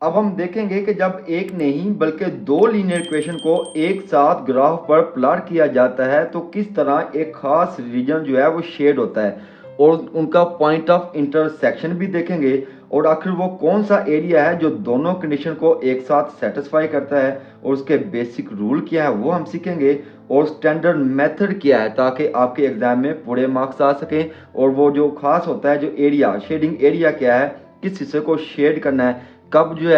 अब हम देखेंगे कि जब एक नहीं बल्कि दो लीनियर इक्वेशन को एक साथ ग्राफ पर प्लॉट किया जाता है तो किस तरह एक खास रीजन जो है वो शेड होता है और उनका पॉइंट ऑफ इंटरसेक्शन भी देखेंगे और आखिर वो कौन सा एरिया है जो दोनों कंडीशन को एक साथ सेटिस्फाई करता है और उसके बेसिक रूल क्या है वो हम सीखेंगे और स्टैंडर्ड मेथड क्या है ताकि आपके एग्जाम में पूरे मार्क्स आ सकें और वो जो खास होता है जो एरिया शेडिंग एरिया क्या है, किस हिस्से को शेड करना है, कब जो है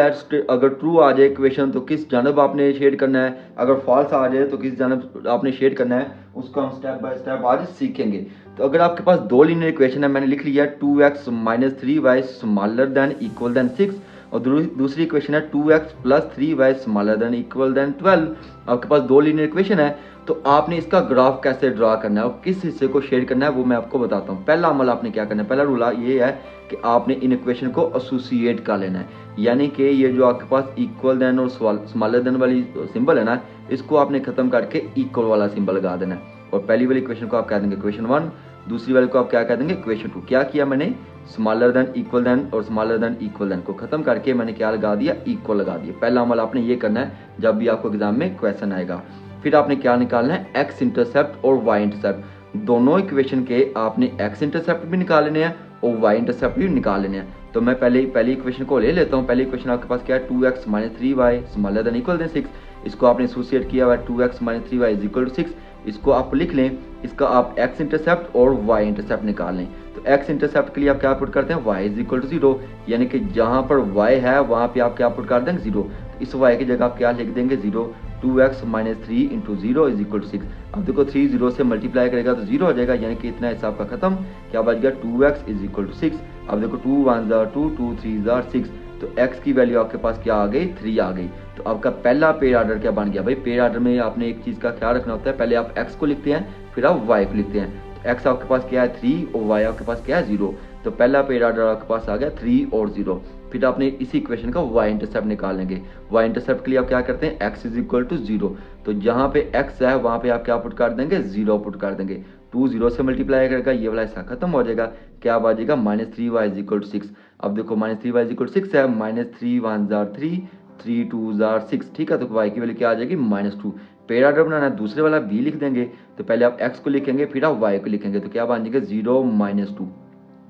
अगर ट्रू आ जाए इक्वेशन तो किस जानब आपने शेड करना है, अगर फॉल्स आ जाए तो किस जानब आपने शेड करना है, उसको हम स्टेप बाय स्टेप आज सीखेंगे। तो अगर आपके पास दो लीनियर इक्वेशन है, मैंने लिख लिया 2x - 3y smaller than equal than 6 और दूसरी इक्वेशन है 2x + 3y smaller than equal than 12। आपके पास दो लीनियर इक्वेशन है तो आपने इसका ग्राफ कैसे ड्रा करना है और किस हिस्से को शेड करना है वो मैं आपको बताता हूँ। पहला अमल आपने क्या करना है, पहला रूल ये है कि आपने इन इक्वेशन को एसोसिएट कर लेना है, यानी कि ये जो आपके पास इक्वल देन और स्मॉलर देन वाली सिंबल है ना, इसको आपने खत्म करके इक्वल वाला सिंबल लगा देना है और पहली वाली इक्वेशन को आप कह देंगे इक्वेशन 1, दूसरी वाले को आप क्या कह देंगे इक्वेशन 2। क्या किया मैंने, स्मॉलर देन इक्वल देन और स्मॉलर देन इक्वल देन को खत्म करके मैंने क्या लगा दिया, इक्वल लगा दिया। पहला अमल आपने ये करना है जब भी आपको एग्जाम में क्वेश्चन आएगा। फिर आपने क्या निकालना है, एक्स इंटरसेप्ट और वाई इंटरसेप्ट, दोनों इक्वेशन के आपने एक्स इंटरसेप्ट भी निकाल लेने हैं और वाई इंटरसेप्ट भी निकाल लेने हैं। तो मैं पहली इक्वेशन को ले लेता हूँ। पहली इक्वेशन आपके पास क्या है, 2x - 3y smaller than equal than 6, इसको आपने एसोसिएट किया हुआ है 2x - 3y इक्वल टू 6, इसको आप लिख लें। इसका आप x इंटरसेप्ट और y इंटरसेप्ट निकाल लें। तो x इंटरसेप्ट के लिए आप क्या पुट करते हैं, y इक्वल टू 0, यानी कि जहाँ पर y है वहाँ पे आप क्या पुट कर देंगे 0। तो इस y की जगह आप क्या लिख देंगे 0, 2x - 3 × 0 = 6। अब देखो 3 0 से मल्टीप्लाई करेगा तो 0 हो जाएगा, यानी कि इतना हिसाब का खत्म। क्या बच गया, 2x = 6। अब देखो 2 1 * 2, 2 3 * 6, तो x की वैल्यू आपके पास क्या आ गई, 3 आ गई। तो आपका पहला पेयर ऑर्डर क्या बन गया भाई, पेयर ऑर्डर में आपने एक चीज़ का ख्याल रखना होता है, पहले आप x को लिखते हैं फिर आप y को लिखते हैं। तो x आपके पास क्या है 3 और y आपके पास क्या है 0, तो पहला पेयर ऑर्डर आपके पास आ गया 3 और 0। फिर आपने इसी इक्वेशन का y इंटरसेप्ट निकालेंगे। y इंटरसेप्ट के लिए आप क्या करते हैं, x = 0, तो जहाँ पे x है वहाँ पे आप क्या पुट कर देंगे, 0 पुट कर देंगे। 2 0 से मल्टीप्लाई करेगा, ये वाला हिस्सा खत्म हो जाएगा। क्या बचेगा, -3y = 6। अब देखो -3y = 6 है, -3 1 * 3, 3 2 * 6, ठीक है। तो y की वैल्यू क्या आ जाएगी, -2। पेयर ऑर्डर बनाना है, दूसरे वाला b लिख देंगे। तो पहले आप x को लिखेंगे फिर आप y को लिखेंगे, तो क्या बन जाएगा 0 - 2,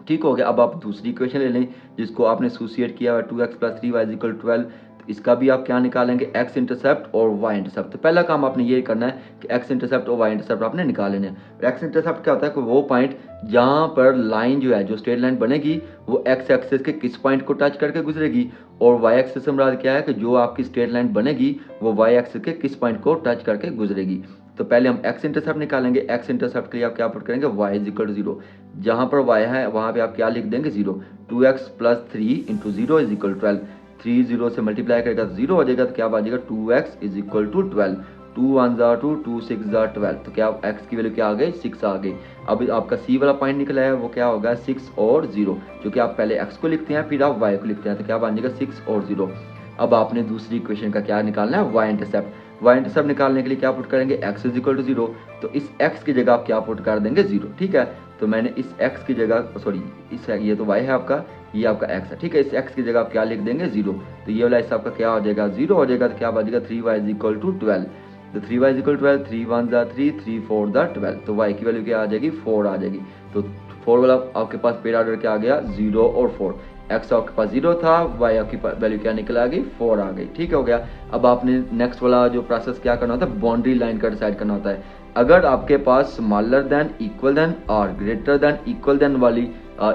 ठीक हो गया। अब आप दूसरी इक्वेशन ले लें जिसको आपने एसोसिएट किया हुआ 2x + 3y = 12, तो इसका भी आप क्या निकालेंगे, x इंटरसेप्ट और y इंटरसेप्ट। तो पहला काम आपने ये करना है कि x इंटरसेप्ट और y इंटरसेप्ट आपने निकाल लेने हैं। x इंटरसेप्ट क्या होता है कि वो पॉइंट जहाँ पर लाइन जो है, जो स्ट्रेट लाइन बनेगी वो x एक्सिस के किस पॉइंट को टच करके गुजरेगी, और y एक्सिस से मुराद क्या है कि जो आपकी स्ट्रेट लाइन बनेगी वो y एक्सिस के किस पॉइंट को टच करके गुजरेगी। तो पहले हम x इंटरसेप्ट निकालेंगे। x इंटरसेप्ट के लिए आप क्या पुट करेंगे, y = 0, जहाँ पर y है वहाँ पे आप क्या लिख देंगे 0, 2x + 3 × 0 = 12, 3 0 से मल्टीप्लाई करेगा तो 0 हो जाएगा। तो क्या बचेगा, 2x = 12, 2 1 * 2, 2 6 * 12, तो क्या x की वैल्यू क्या आ गई, 6 आ गई। अब आपका c वाला पॉइंट निकला है वो क्या होगा, 6 और 0, जो कि आप पहले x को लिखते हैं फिर आप y को लिखते हैं, तो क्या बन जाएगा 6 और 0। अब आपने दूसरी इक्वेशन का क्या निकालना है, y इंटरसेप्ट। y इंटरसेप्ट निकालने के लिए क्या पुट करेंगे, x = 0, तो इस x की जगह आप क्या पुट कर देंगे 0, ठीक है। तो मैंने इस x की जगह सॉरी इस ये तो y है आपका, ये आपका x है, ठीक है। इस x की जगह आप क्या लिख देंगे 0, तो ये वाला हिस्सा आपका क्या हो जाएगा 0 हो जाएगा। तो क्या बचेगा 3y = 12, तो 3y = 12, 3 1 * 3, 3 4 * 12, तो y की वैल्यू क्या आ जाएगी 4 आ जाएगी। तो 4 वाला आपके पास पेयर ऑर्डर क्या आ गया 0 और 4, x आपके पास 0 था, y आपकी वैल्यू क्या निकल आ गई 4 आ गई, ठीक हो गया। अब आपने नेक्स्ट वाला जो प्रोसेस क्या करना होता है, बाउंड्री लाइन का डिसाइड करना होता है। अगर आपके पास स्मॉलर देन इक्वल देन और ग्रेटर देन इक्वल देन वाली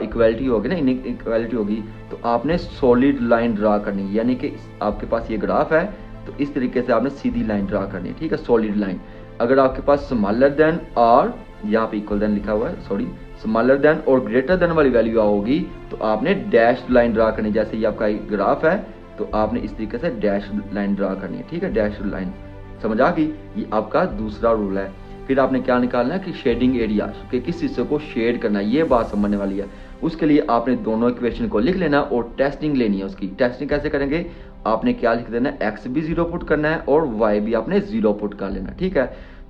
इक्वालिटी होगी ना, इनइक्वालिटी होगी, तो आपने सॉलिड लाइन ड्रा करनी है, यानी कि आपके पास ये ग्राफ है तो इस तरीके से आपने सीधी लाइन ड्रा करनी है, ठीक है, सॉलिड लाइन। अगर आपके पास स्मॉलर देन और यहाँ पे इक्वल देन लिखा हुआ है, सॉरी स्मॉलर देन और ग्रेटर देन वाली वैल्यू होगी तो आपने डैश लाइन ड्रा करनी है। जैसे ये आपका ग्राफ है तो आपने इस तरीके से डैश लाइन ड्रा करनी है, ठीक है, डैश लाइन, समझ आ गई। ये आपका दूसरा रूल है। फिर आपने क्या निकालना है कि शेडिंग एरिया के किस हिस्से को शेड करना है, ये बात समझने वाली है। उसके लिए आपने दोनों इक्वेशन को लिख लेना और टेस्टिंग लेनी है। उसकी टेस्टिंग कैसे करेंगे, आपने क्या लिख देना है, x भी 0 पुट करना है और y भी आपने 0 पुट कर लेना, ठीक है।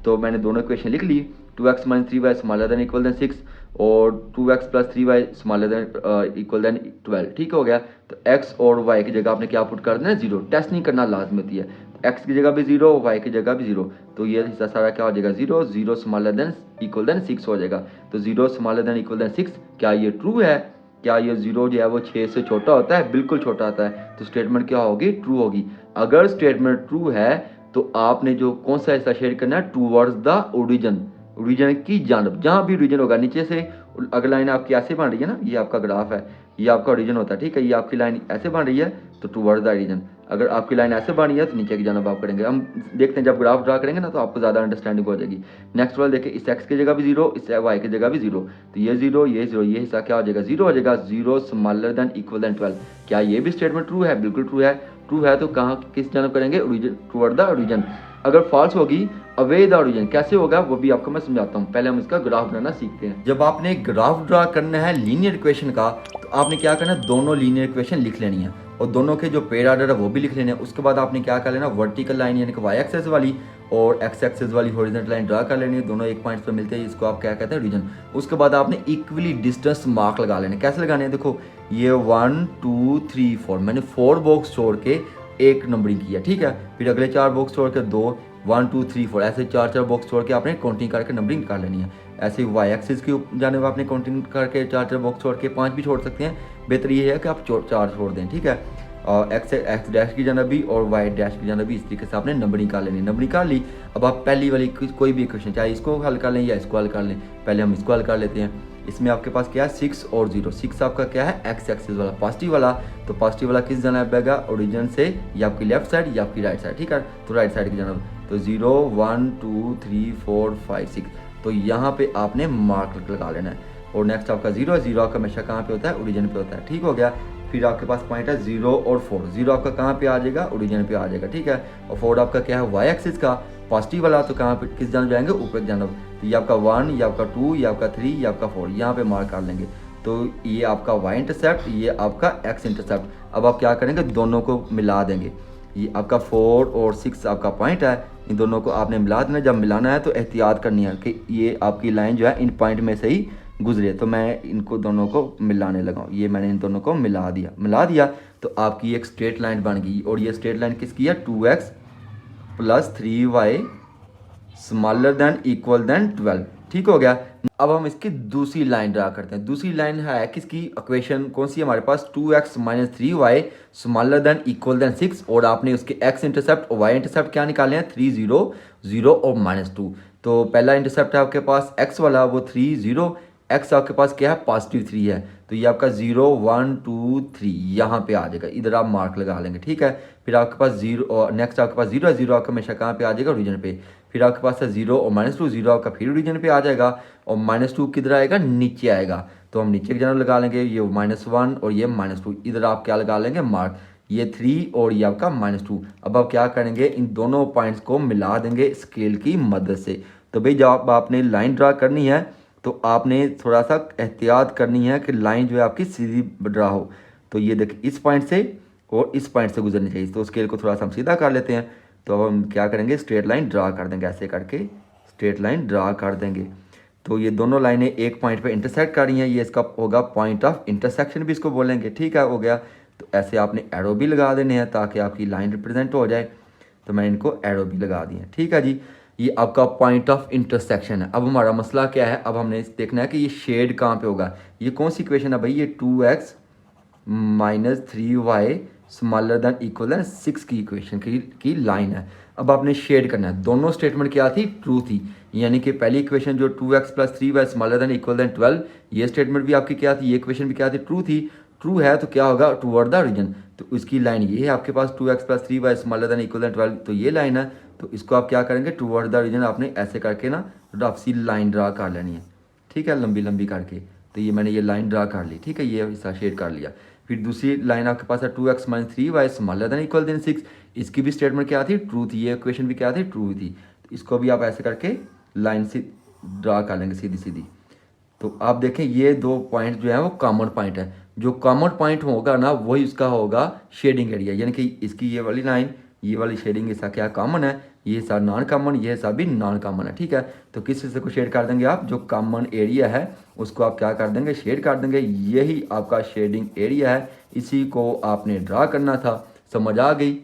तो मैंने दोनों इक्वेशन लिख ली, 2x - 3y > 6 और 2x plus 3y smaller than equal than 12, ठीक हो गया। तो x और y की जगह आपने क्या पुट कर देना है, 0। टेस्ट नहीं करना लाजमी होती है, x की जगह भी 0, y की जगह भी 0। तो ये हिस्सा सारा क्या हो जाएगा, 0, 0 स्मॉलर देन इक्वल देन 6 हो जाएगा। तो 0 स्मॉलर देन इक्वल देन 6, क्या ये ट्रू है? क्या ये 0 जो है वो 6 से छोटा होता है? बिल्कुल छोटा होता है। तो स्टेटमेंट क्या होगी, ट्रू होगी। अगर स्टेटमेंट ट्रू है तो आपने जो कौन सा हिस्सा शेड करना है, टूवर्ड्स द ओरिजिन, ओरिजिन की जानब, जहाँ भी ओरिजिन होगा नीचे से। अगर लाइन आपकी ऐसे बन रही है ना, ये आपका ग्राफ है, ये आपका ओरिजिन होता है, ठीक है। ये आपकी लाइन ऐसे बन रही है तो टूवर्ड्स द ओरिजिन। अगर आपकी लाइन ऐसे बनी है तो नीचे की जानब आप करेंगे। हम देखते हैं जब ग्राफ ड्रा करेंगे ना तो आपको ज़्यादा अंडरस्टैंडिंग हो जाएगी। नेक्स्ट वाला देखिए, इस एक्स की जगह भी 0, इस वाई की जगह भी 0। तो ये 0, ये 0, ये हिस्सा क्या हो जाएगा, 0 हो जाएगा। 0 स्मॉलर देन इक्वल देन 12, क्या ये भी स्टेटमेंट ट्रू है? बिल्कुल ट्रू है। ट्रू है तो कहाँ किस जानब करेंगे, ओरिजिन, टुवर्ड द ओरिजिन। अगर फॉल्स होगी, अवे द ओरिजिन, कैसे होगा वो भी आपको मैं समझाता हूँ। पहले हम इसका ग्राफ बनाना सीखते हैं। जब आपने ग्राफ ड्रा करना है लीनियर इक्वेशन का तो आपने क्या करना है, दोनों लीनियर इक्वेशन लिख लेनी है और दोनों के जो पेयर आर्डर है वो भी लिख लेने हैं। उसके बाद आपने क्या कर लेना, वर्टिकल लाइन यानी कि वाई एक्सेस वाली और एक्स एक्सेस वाली हॉरिजॉन्टल लाइन ड्रा कर लेनी है। दोनों एक पॉइंट पर मिलते हैं, इसको आप क्या कहते हैं, रीजन। उसके बाद आपने इक्वली डिस्टेंस मार्क लगा लेने। कैसे लगाने हैं, देखो ये 1 2 3 4, मैंने 4 बॉक्स छोड़ के एक नंबरिंग किया, ठीक है। फिर अगले 4 बॉक्स छोड़ के 2, 1 2 3 4, ऐसे 4 बॉक्स छोड़ के आपने काउंटिंग करके नंबरिंग कर लेनी है। ऐसे वाई एक्सिस की जाने आपने काउंटिंग करके 4 बॉक्स छोड़ के 5 भी छोड़ सकते हैं। बेहतर ये है कि आप 4 छोड़ दें, ठीक है। और एक्स डैश की जाना भी और वाई डैश की जाना भी इस तरीके से आपने नंबरिंग कर लेनी। नंबरिंग कर ली, अब आप पहली वाली कोई भी इक्वेशन चाहे इसको हल कर लें या इसको हल कर लें। पहले हम इसको हल कर लेते हैं। इसमें आपके पास क्या है, 6 और 0। 6 आपका क्या है, एक्स एक्सिस वाला पॉजिटिव वाला। तो पॉजिटिव वाला किस जानब आएगा, ओरिजिन से या आपकी लेफ्ट साइड या आपकी राइट साइड, ठीक है। तो राइट साइड की जानब। तो 0 1 2 3 4 5 6, तो यहाँ पे आपने मार्क लगा लेना है। और नेक्स्ट आपका 0 है। 0 आपका हमेशा कहाँ पे होता है, ओरिजिन पे होता है, ठीक हो गया। फिर आपके पास पॉइंट है 0 और 4। 0 आपका कहाँ पे आ जाएगा, ओरिजिन पे आ जाएगा, ठीक है। और 4 आपका क्या है, वाई एक्सिस का पॉजिटिव वाला, तो कहाँ पे किस जानब जाएंगे, ऊपर की जानब। तो ये आपका 1, ये आपका 2, ये आपका 3, ये आपका 4, यहाँ पे मार्क कर लेंगे। तो ये आपका वाई इंटरसेप्ट, ये आपका एक्स इंटरसेप्ट। अब आप क्या करेंगे, दोनों को मिला देंगे। ये आपका 4 और 6 आपका पॉइंट है, इन दोनों को आपने मिला देना। जब मिलाना है तो एहतियात करनी है कि ये आपकी लाइन जो है इन पॉइंट में से ही गुजरे। तो मैं इनको दोनों को मिलाने लगा हूँ। ये मैंने इन दोनों को मिला दिया तो आपकी एक स्ट्रेट लाइन बन गई। और ये स्ट्रेट लाइन किसकी है, 2x plus 3y smaller than equal than 12, ठीक हो गया। अब हम इसकी दूसरी लाइन ड्रा करते हैं। दूसरी लाइन है किसकी, इक्वेशन कौन सी है हमारे पास, 2x minus 3y smaller than equal than 6। और आपने उसके x इंटरसेप्ट और y इंटरसेप्ट क्या निकाले हैं, 3 0 0 और -2। तो पहला इंटरसेप्ट है आपके पास x वाला, वो 3 0, x आपके पास क्या है, पॉजिटिव 3 है। तो ये आपका 0 1 2 3 यहाँ पे आ जाएगा, इधर आप मार्क लगा लेंगे, ठीक है। फिर आपके पास 0 और नेक्स्ट आपके पास 0 है। 0 आपका हमेशा कहाँ पे आ जाएगा, ओरिजिन पे। फिर आपके पास है 0 और -2, 0 आपका फिर ओरिजिन पे आ जाएगा और -2 किधर आएगा, नीचे आएगा। तो हम नीचे की जानब लगा लेंगे, ये -1 और ये -2, इधर आप क्या लगा लेंगे, मार्क। ये 3 और ये आपका -2। अब आप क्या करेंगे, इन दोनों पॉइंट्स को मिला देंगे स्केल की मदद से। तो भाई जब आपने लाइन ड्रा करनी है तो आपने थोड़ा सा एहतियात करनी है कि लाइन जो है आपकी सीधी ड्रा हो। तो ये देखिए इस पॉइंट से और इस पॉइंट से गुजरनी चाहिए। तो स्केल को थोड़ा सा हम सीधा कर लेते हैं। तो अब हम क्या करेंगे, स्ट्रेट लाइन ड्रा कर देंगे, ऐसे करके स्ट्रेट लाइन ड्रा कर देंगे। तो ये दोनों लाइनें एक पॉइंट पे इंटरसेक्ट कर रही हैं, ये इसका होगा पॉइंट ऑफ इंटरसेक्शन भी इसको बोलेंगे, ठीक है, हो गया। तो ऐसे आपने एरो भी लगा देने हैं ताकि आपकी लाइन रिप्रेजेंट हो जाए। तो मैं इनको एरो भी लगा दिए, ठीक है जी। ये आपका पॉइंट ऑफ इंटरसेक्शन है। अब हमारा मसला क्या है, अब हमने देखना है कि ये शेड कहाँ पे होगा। ये कौन सी इक्वेशन है भाई, ये 2x minus 3y smaller than equal than 6 की इक्वेशन की लाइन है। अब आपने शेड करना है। दोनों स्टेटमेंट क्या थी, ट्रू थी। यानी कि पहली इक्वेशन जो 2x plus 3y smaller than equal than 12, ये स्टेटमेंट भी आपकी क्या थी, ये इक्वेशन भी क्या थी, ट्रू थी। ट्रू है तो क्या होगा, टूवर्ड द ओरिजिन। तो उसकी लाइन ये है आपके पास, 2x plus 3y smaller than equal than 12, तो ये लाइन है। तो इसको आप क्या करेंगे, टूवर्ड द ओरिजिन आपने ऐसे करके ना रफ सी लाइन ड्रा कर लेनी है, ठीक है, लंबी लंबी करके। तो ये मैंने ये लाइन ड्रा कर ली, ठीक है, ये हिस्सा शेड कर लिया। फिर दूसरी लाइन आपके पास है 2x minus 3y smaller than equal than 6। इसकी भी स्टेटमेंट क्या थी, ट्रू थी। ये इक्वेशन भी क्या थी, ट्रू थी। तो इसको भी आप ऐसे करके लाइन से ड्रा कर लेंगे सीधी सीधी। तो आप देखें ये दो पॉइंट जो है वो कॉमन पॉइंट है। जो कॉमन पॉइंट होगा ना वही उसका होगा शेडिंग एरिया। यानी कि इसकी ये वाली लाइन ये वाली शेडिंग इसका क्या कॉमन है, ये हिस्सा नॉन कॉमन, ये हिस्सा भी नॉन कॉमन है। ठीक है, तो किस हिस्से को शेड कर देंगे आप, जो कॉमन एरिया है उसको आप क्या कर देंगे, शेड कर देंगे। यही आपका शेडिंग एरिया है, इसी को आपने ड्रा करना था। समझ आ गई।